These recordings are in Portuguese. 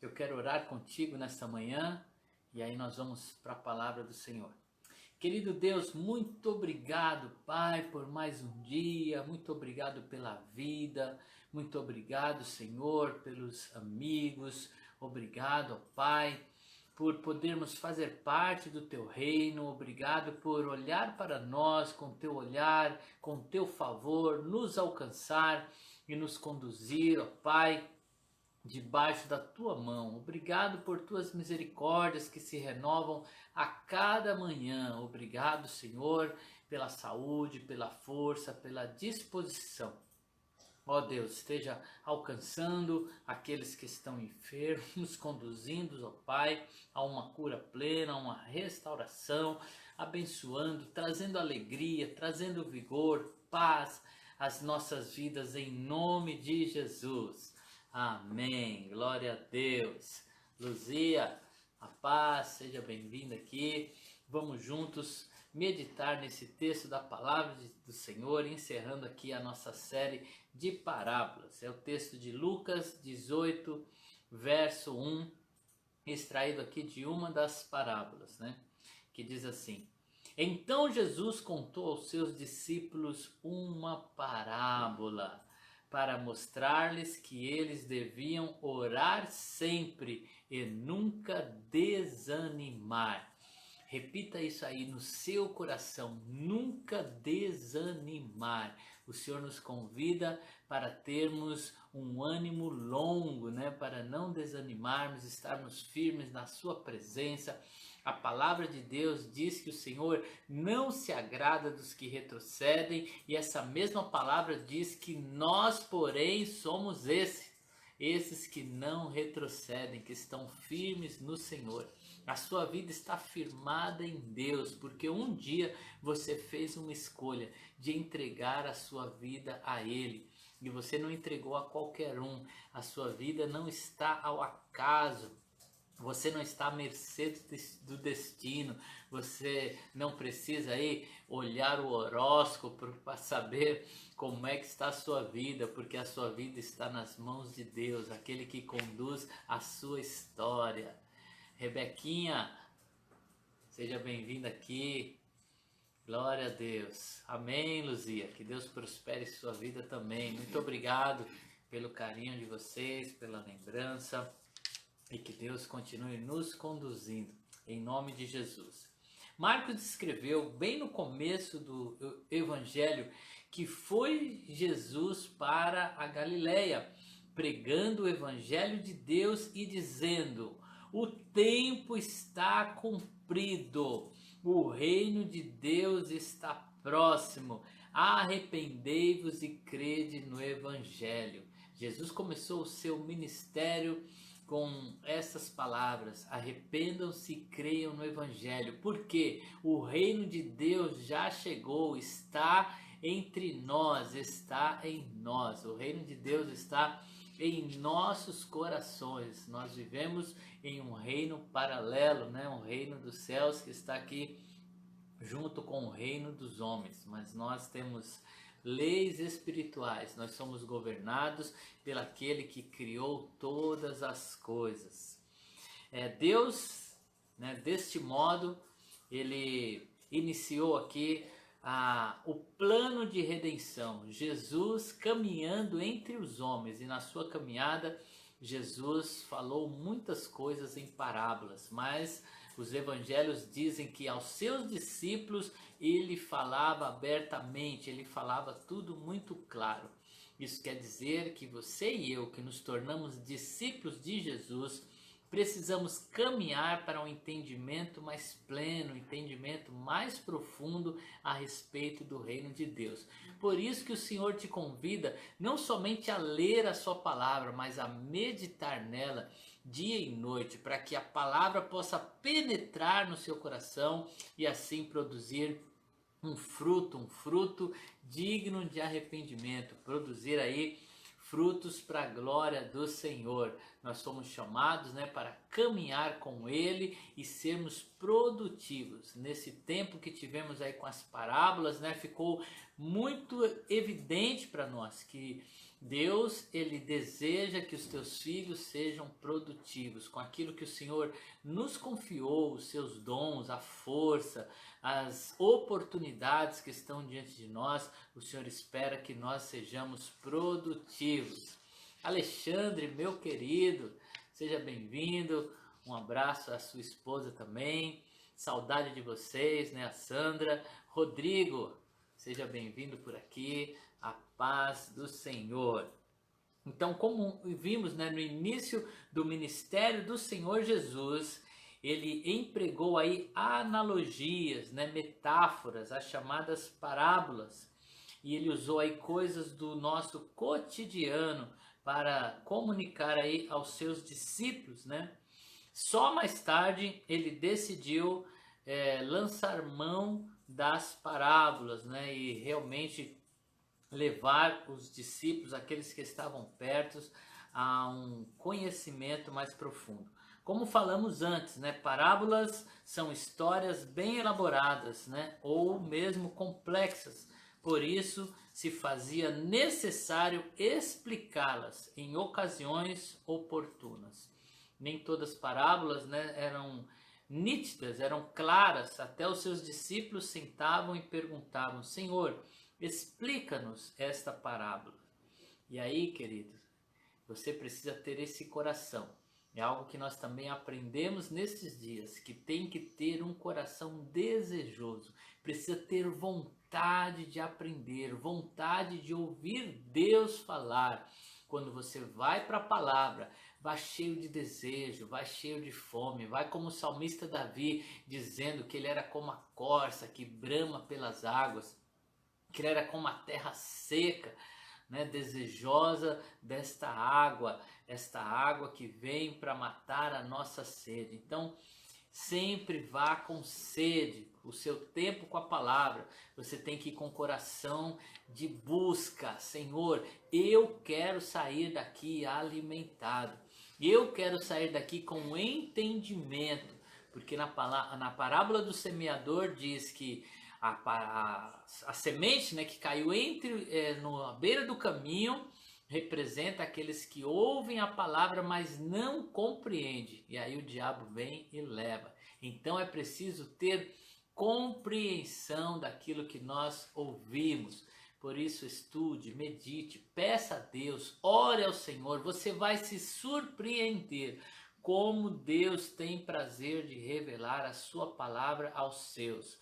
Eu quero orar contigo nesta manhã e aí nós vamos para a palavra do Senhor. Querido Deus, muito obrigado, Pai, por mais um dia, muito obrigado pela vida, muito obrigado, Senhor, pelos amigos, obrigado, Pai, por podermos fazer parte do Teu reino, obrigado por olhar para nós com Teu olhar, com Teu favor, nos alcançar e nos conduzir, ó Pai, debaixo da tua mão. Obrigado por tuas misericórdias que se renovam a cada manhã. Obrigado, Senhor, pela saúde, pela força, pela disposição. Ó Deus, esteja alcançando aqueles que estão enfermos, conduzindo, ó Pai, a uma cura plena, a uma restauração, abençoando, trazendo alegria, trazendo vigor, paz às nossas vidas em nome de Jesus. Amém. Glória a Deus. Luzia, a paz, seja bem-vinda aqui. Vamos juntos meditar nesse texto da palavra do Senhor, encerrando aqui a nossa série de parábolas. É o texto de Lucas 18, verso 1, extraído aqui de uma das parábolas, né? Que diz assim: Então Jesus contou aos seus discípulos uma parábola para mostrar-lhes que eles deviam orar sempre e nunca desanimar. Repita isso aí no seu coração, nunca desanimar. O Senhor nos convida para termos um ânimo longo, né? Para não desanimarmos, estarmos firmes na sua presença. A palavra de Deus diz que o Senhor não se agrada dos que retrocedem, e essa mesma palavra diz que nós, porém, somos esses que não retrocedem, que estão firmes no Senhor. A sua vida está firmada em Deus, porque um dia você fez uma escolha de entregar a sua vida a Ele. E você não entregou a qualquer um. A sua vida não está ao acaso. Você não está à mercê do destino. Você não precisa aí olhar o horóscopo para saber como é que está a sua vida, porque a sua vida está nas mãos de Deus, aquele que conduz a sua história. Rebequinha, seja bem-vinda aqui. Glória a Deus. Amém, Luzia. Que Deus prospere sua vida também. Muito obrigado pelo carinho de vocês, pela lembrança. E que Deus continue nos conduzindo, em nome de Jesus. Marcos descreveu bem no começo do Evangelho que foi Jesus para a Galileia, pregando o Evangelho de Deus e dizendo: o tempo está cumprido, o reino de Deus está próximo, arrependei-vos e crede no Evangelho. Jesus começou o seu ministério com essas palavras: arrependam-se e creiam no Evangelho, porque o reino de Deus já chegou, está entre nós, está em nós. O reino de Deus está em nossos corações. Nós vivemos em um reino paralelo, né? Um reino dos céus que está aqui junto com o reino dos homens, mas nós temos leis espirituais, nós somos governados pelo aquele que criou todas as coisas. Deus, né, deste modo, ele iniciou aqui o plano de redenção, Jesus caminhando entre os homens, e na sua caminhada Jesus falou muitas coisas em parábolas, mas os evangelhos dizem que aos seus discípulos ele falava abertamente, ele falava tudo muito claro. Isso quer dizer que você e eu, que nos tornamos discípulos de Jesus, precisamos caminhar para um entendimento mais pleno, um entendimento mais profundo a respeito do reino de Deus. Por isso que o Senhor te convida não somente a ler a sua palavra, mas a meditar nela dia e noite, para que a palavra possa penetrar no seu coração e assim produzir um fruto digno de arrependimento, produzir aí frutos para a glória do Senhor. Nós somos chamados, né, para caminhar com Ele e sermos produtivos. Nesse tempo que tivemos aí com as parábolas, né, ficou muito evidente para nós que Deus, ele deseja que os teus filhos sejam produtivos com aquilo que o Senhor nos confiou, os seus dons, a força, as oportunidades que estão diante de nós. O Senhor espera que nós sejamos produtivos. Alexandre, meu querido, seja bem-vindo. Um abraço à sua esposa também. Saudade de vocês, né, a Sandra. Rodrigo, seja bem-vindo por aqui. A paz do Senhor. Então, como vimos, né, no início do ministério do Senhor Jesus, ele empregou aí analogias, né, metáforas, as chamadas parábolas. E ele usou aí coisas do nosso cotidiano para comunicar aí aos seus discípulos, né? Só mais tarde ele decidiu lançar mão das parábolas, né? E realmente levar os discípulos, aqueles que estavam perto, a um conhecimento mais profundo. Como falamos antes, né, parábolas são histórias bem elaboradas, né, ou mesmo complexas. Por isso se fazia necessário explicá-las em ocasiões oportunas. Nem todas as parábolas, né, eram nítidas, eram claras. Até os seus discípulos sentavam e perguntavam: Senhor, explica-nos esta parábola. E aí, queridos, você precisa ter esse coração. É algo que nós também aprendemos nesses dias, que tem que ter um coração desejoso. Precisa ter vontade de aprender, vontade de ouvir Deus falar. Quando você vai para a palavra, vai cheio de desejo, vai cheio de fome, vai como o salmista Davi, dizendo que ele era como a corça que brama pelas águas, que ele era como a terra seca, né, desejosa desta água, esta água que vem para matar a nossa sede. Então, sempre vá com sede, o seu tempo com a palavra. Você tem que ir com coração de busca. Senhor, eu quero sair daqui alimentado. Eu quero sair daqui com entendimento. Porque na parábola do semeador diz que a semente, né, que caiu na beira do caminho representa aqueles que ouvem a palavra, mas não compreendem. E aí o diabo vem e leva. Então é preciso ter compreensão daquilo que nós ouvimos. Por isso estude, medite, peça a Deus, ore ao Senhor. Você vai se surpreender como Deus tem prazer de revelar a sua palavra aos seus.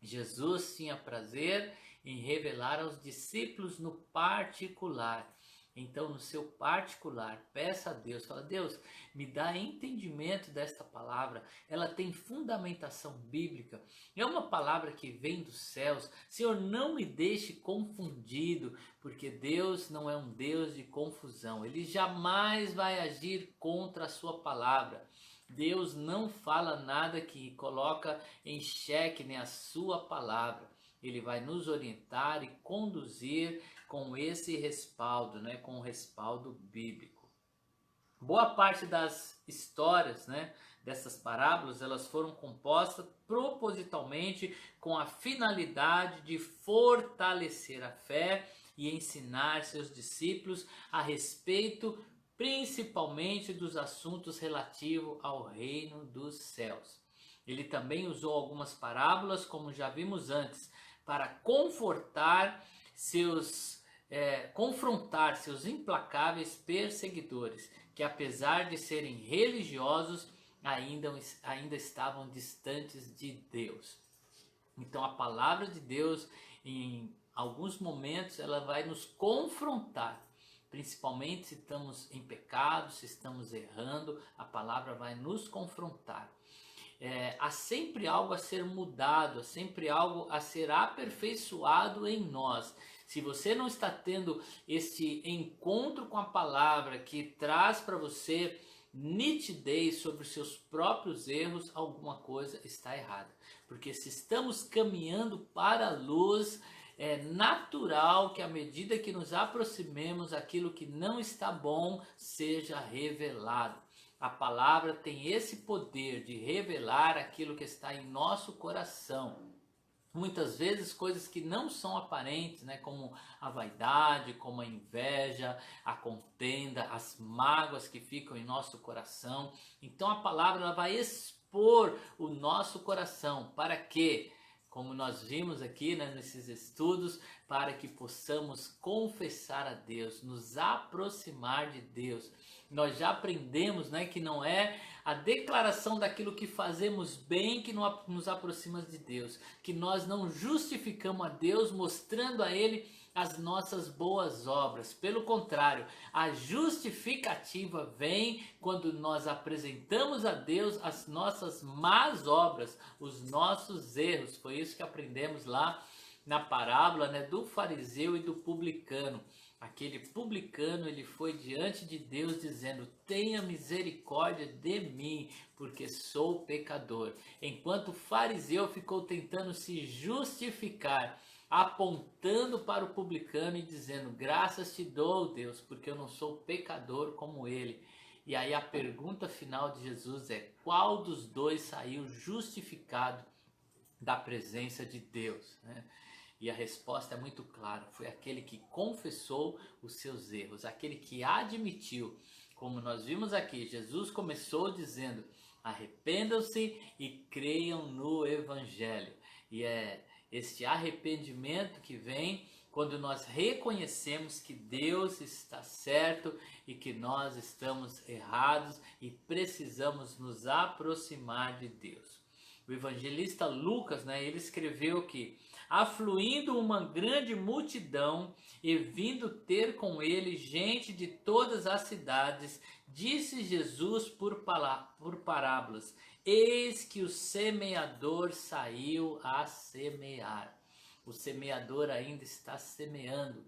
Jesus tinha prazer em revelar aos discípulos no particular. Então, no seu particular, peça a Deus, fala: Deus, me dá entendimento desta palavra, ela tem fundamentação bíblica, é uma palavra que vem dos céus. Senhor, não me deixe confundido, porque Deus não é um Deus de confusão, Ele jamais vai agir contra a sua palavra. Deus não fala nada que coloca em xeque nem a sua palavra. Ele vai nos orientar e conduzir com esse respaldo, né, com o respaldo bíblico. Boa parte das histórias, né, dessas parábolas, elas foram compostas propositalmente com a finalidade de fortalecer a fé e ensinar seus discípulos a respeito principalmente dos assuntos relativos ao reino dos céus. Ele também usou algumas parábolas, como já vimos antes, para confrontar seus implacáveis perseguidores, que apesar de serem religiosos, ainda estavam distantes de Deus. Então a palavra de Deus, em alguns momentos, ela vai nos confrontar. Principalmente se estamos em pecado, se estamos errando, a palavra vai nos confrontar. Há sempre algo a ser mudado, há sempre algo a ser aperfeiçoado em nós. Se você não está tendo esse encontro com a palavra que traz para você nitidez sobre os seus próprios erros, alguma coisa está errada. Porque se estamos caminhando para a luz, é natural que à medida que nos aproximemos, aquilo que não está bom seja revelado. A palavra tem esse poder de revelar aquilo que está em nosso coração. muitas vezes coisas que não são aparentes, né, como a vaidade, como a inveja, a contenda, as mágoas que ficam em nosso coração. Então a palavra ela vai expor o nosso coração para que, como nós vimos aqui, né, nesses estudos, para que possamos confessar a Deus, nos aproximar de Deus. Nós já aprendemos, né, que não é a declaração daquilo que fazemos bem que nos aproxima de Deus, que nós não justificamos a Deus mostrando a Ele as nossas boas obras. Pelo contrário, a justificativa vem quando nós apresentamos a Deus as nossas más obras, os nossos erros. Foi isso que aprendemos lá na parábola, né, do fariseu e do publicano. Aquele publicano, ele foi diante de Deus dizendo: tenha misericórdia de mim, porque sou pecador. Enquanto o fariseu ficou tentando se justificar, apontando para o publicano e dizendo: graças te dou, Deus, porque eu não sou pecador como ele. E aí a pergunta final de Jesus é: qual dos dois saiu justificado da presença de Deus, né? E a resposta é muito clara, foi aquele que confessou os seus erros, aquele que admitiu. Como nós vimos aqui, Jesus começou dizendo: arrependam-se e creiam no Evangelho. E é este arrependimento que vem quando nós reconhecemos que Deus está certo e que nós estamos errados e precisamos nos aproximar de Deus. O evangelista Lucas, né, ele escreveu que: afluindo uma grande multidão e vindo ter com ele gente de todas as cidades, disse Jesus por parábolas: eis que o semeador saiu a semear. O semeador ainda está semeando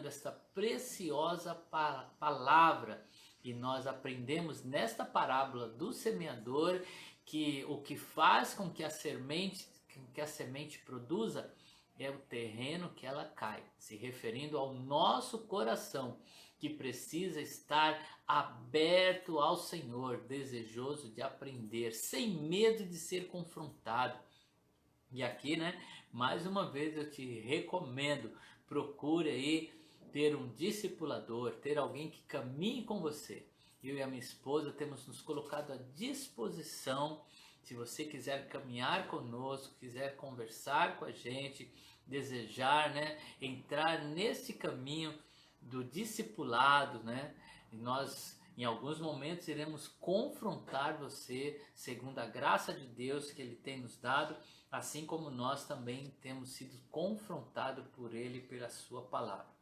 esta preciosa palavra. E nós aprendemos nesta parábola do semeador que o que faz com que a semente produza é o terreno que ela cai, se referindo ao nosso coração, que precisa estar aberto ao Senhor, desejoso de aprender, sem medo de ser confrontado. E aqui, né, mais uma vez eu te recomendo, procure aí ter um discipulador, ter alguém que caminhe com você. Eu e a minha esposa temos nos colocado à disposição. Se você quiser caminhar conosco, quiser conversar com a gente, desejar, né, entrar nesse caminho do discipulado, né, nós em alguns momentos iremos confrontar você segundo a graça de Deus que Ele tem nos dado, assim como nós também temos sido confrontados por Ele pela sua palavra.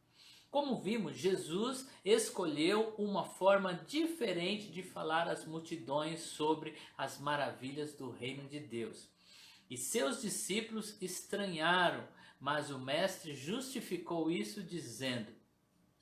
Como vimos, Jesus escolheu uma forma diferente de falar às multidões sobre as maravilhas do reino de Deus. E seus discípulos estranharam, mas o mestre justificou isso dizendo: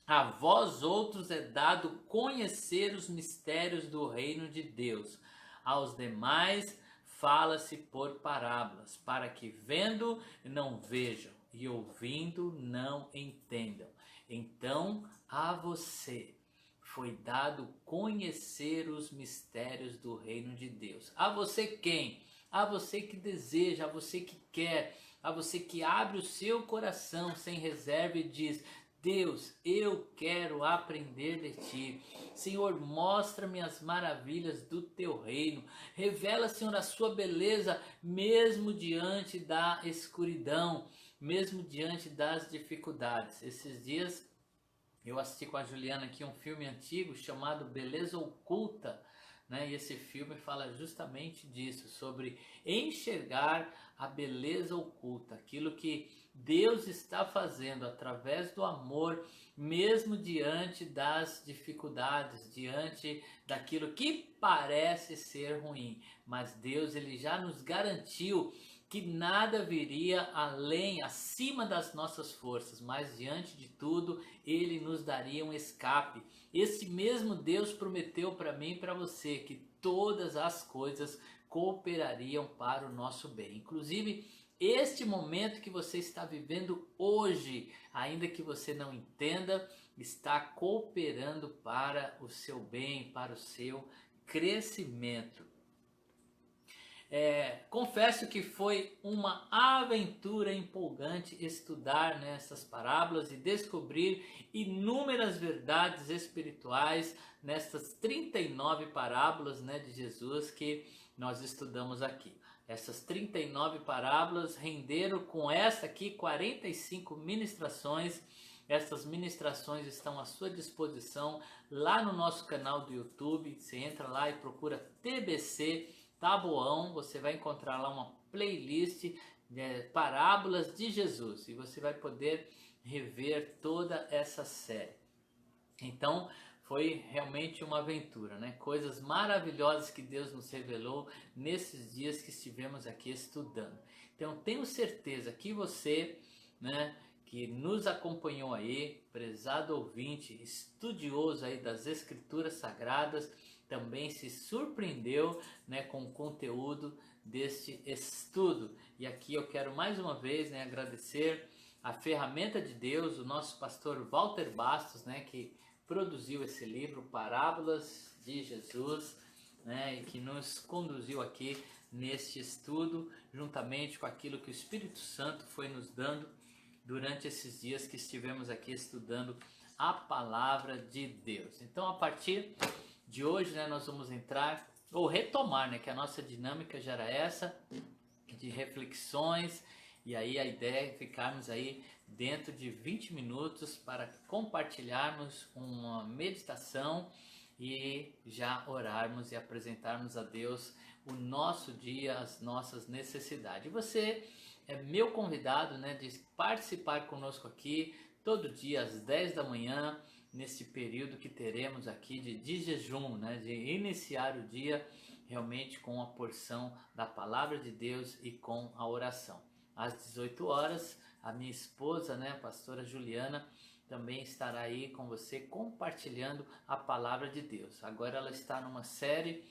a vós outros é dado conhecer os mistérios do reino de Deus. Aos demais fala-se por parábolas, para que vendo não vejam e ouvindo não entendam. Então a você foi dado conhecer os mistérios do reino de Deus. A você quem? A você que deseja, a você que quer, a você que abre o seu coração sem reserva e diz: Deus, eu quero aprender de Ti. Senhor, mostra-me as maravilhas do Teu reino. Revela, Senhor, a Sua beleza mesmo diante da escuridão, mesmo diante das dificuldades. Esses dias eu assisti com a Juliana aqui um filme antigo chamado Beleza Oculta, né? E esse filme fala justamente disso, sobre enxergar a beleza oculta, aquilo que Deus está fazendo através do amor, mesmo diante das dificuldades, diante daquilo que parece ser ruim. Mas Deus, ele já nos garantiu que nada viria além, acima das nossas forças, mas diante de tudo, Ele nos daria um escape. Esse mesmo Deus prometeu para mim e para você que todas as coisas cooperariam para o nosso bem. Inclusive, este momento que você está vivendo hoje, ainda que você não entenda, está cooperando para o seu bem, para o seu crescimento. Confesso que foi uma aventura empolgante estudar, né, essas parábolas e descobrir inúmeras verdades espirituais nessas 39 parábolas, né, de Jesus que nós estudamos aqui. Essas 39 parábolas renderam com essa aqui 45 ministrações. Essas ministrações estão à sua disposição lá no nosso canal do YouTube. Você entra lá e procura TBC Taboão, você vai encontrar lá uma playlist de parábolas de Jesus e você vai poder rever toda essa série. Então foi realmente uma aventura, né? Coisas maravilhosas que Deus nos revelou nesses dias que estivemos aqui estudando. Então tenho certeza que você, né, que nos acompanhou aí, prezado ouvinte, estudioso aí das Escrituras Sagradas, também se surpreendeu, né, com o conteúdo deste estudo. E aqui eu quero mais uma vez, né, agradecer a ferramenta de Deus, o nosso pastor Walter Bastos, né, que produziu esse livro, Parábolas de Jesus, né, e que nos conduziu aqui neste estudo, juntamente com aquilo que o Espírito Santo foi nos dando durante esses dias que estivemos aqui estudando a palavra de Deus. Então, a partir de hoje, né, nós vamos entrar, ou retomar, né, que a nossa dinâmica já era essa, de reflexões, e aí a ideia é ficarmos aí dentro de 20 minutos para compartilharmos uma meditação e já orarmos e apresentarmos a Deus o nosso dia, as nossas necessidades. E você é meu convidado, né, de participar conosco aqui todo dia às 10 da manhã, nesse período que teremos aqui de jejum, né, de iniciar o dia realmente com a porção da palavra de Deus e com a oração. Às 18 horas, a minha esposa, né, a pastora Juliana, também estará aí com você compartilhando a palavra de Deus. Agora ela está numa série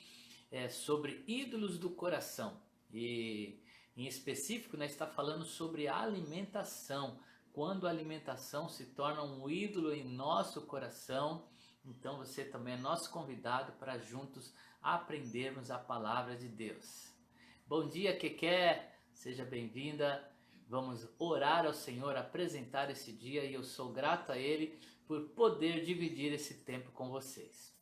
sobre ídolos do coração e em específico, né, está falando sobre a alimentação. Quando a alimentação se torna um ídolo em nosso coração, então você também é nosso convidado para juntos aprendermos a palavra de Deus. Bom dia, Keké, seja bem-vinda. Vamos orar ao Senhor, apresentar esse dia e eu sou grato a Ele por poder dividir esse tempo com vocês.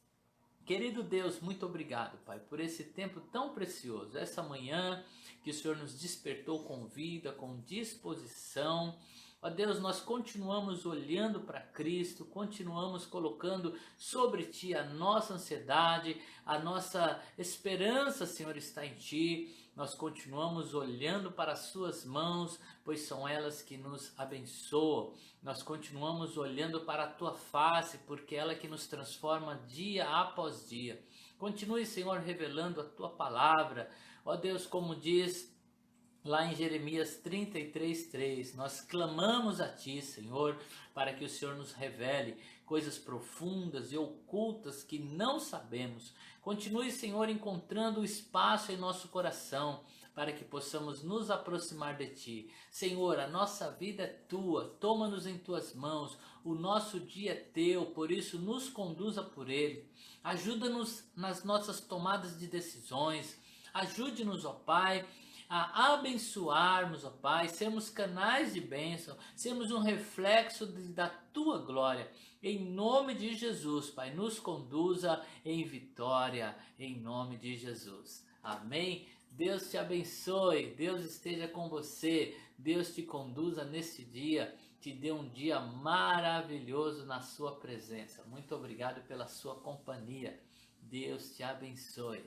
Querido Deus, muito obrigado, Pai, por esse tempo tão precioso, essa manhã que o Senhor nos despertou com vida, com disposição. Ó Deus, nós continuamos olhando para Cristo, continuamos colocando sobre Ti a nossa ansiedade, a nossa esperança, Senhor, está em Ti. Nós continuamos olhando para as Suas mãos, pois são elas que nos abençoam. Nós continuamos olhando para a Tua face, porque é ela que nos transforma dia após dia. Continue, Senhor, revelando a Tua palavra. Ó Deus, como diz lá em Jeremias 33:3, nós clamamos a Ti, Senhor, para que o Senhor nos revele coisas profundas e ocultas que não sabemos. Continue, Senhor, encontrando espaço em nosso coração para que possamos nos aproximar de Ti. Senhor, a nossa vida é Tua, toma-nos em Tuas mãos, o nosso dia é Teu, por isso nos conduza por Ele. Ajuda-nos nas nossas tomadas de decisões, ajude-nos, ó Pai, a abençoarmos, ó Pai, sermos canais de bênção, sermos um reflexo da Tua glória. Em nome de Jesus, Pai, nos conduza em vitória, em nome de Jesus. Amém? Deus te abençoe, Deus esteja com você, Deus te conduza nesse dia, te dê um dia maravilhoso na sua presença. Muito obrigado pela sua companhia. Deus te abençoe.